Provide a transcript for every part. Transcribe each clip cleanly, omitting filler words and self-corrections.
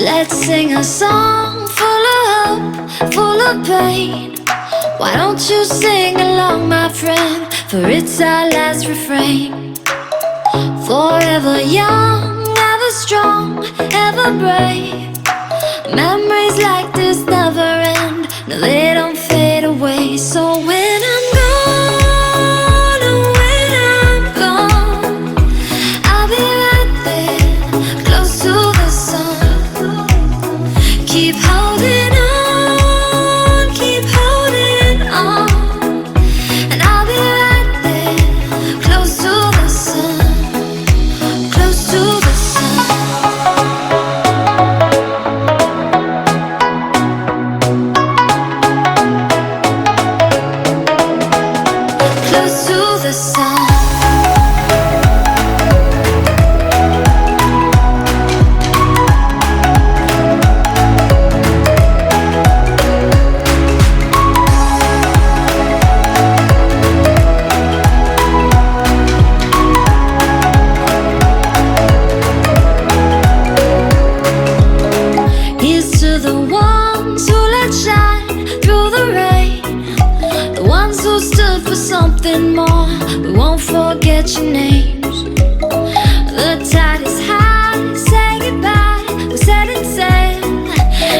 Let's sing a song full of hope, full of pain. Why don't you sing along, my friend? For it's our last refrain. Forever young, ever strong, ever brave. Memories like this never end. No, they don't fade away. So when I'm gone, oh, when I'm gone, I'll be right there, close to the sun. Keep holding on, keep holding on, and I'll be right there, close to the sun, close to the sun. Close to the sun. Here's to the ones who let shine through the rain, the ones who stood for something more. We won't forget your names. The tide is high, say goodbye, we're setting sail,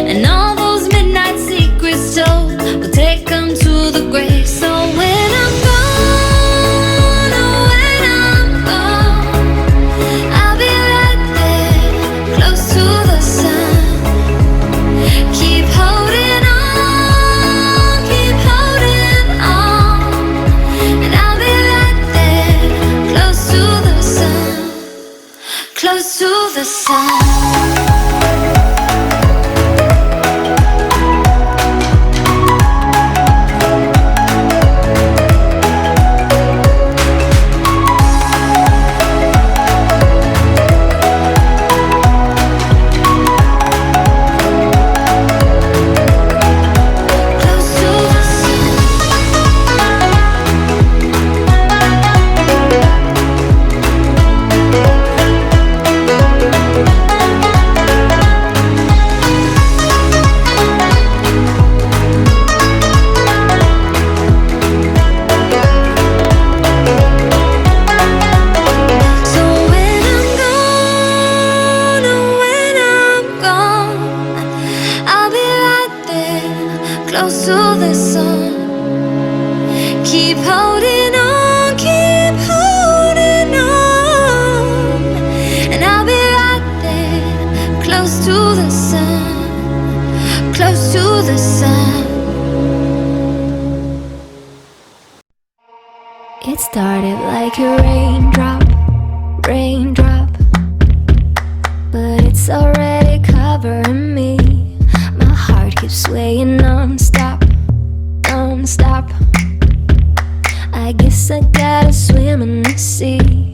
and all those midnight secrets told, we'll take them to the grave. So when I'm gone, oh, when I'm gone, I'll be right there, close to the sun. Keep holding on, keep holding on, and I'll be right there, close to the sun, close to the sun. Close to the sun. Keep holding on, keep holding on, and I'll be right there, close to the sun, close to the sun. It started like a raindrop, raindrop, but it's already covering me. My heart keeps swaying non-stop, non-stop. I guess I gotta swim in the sea.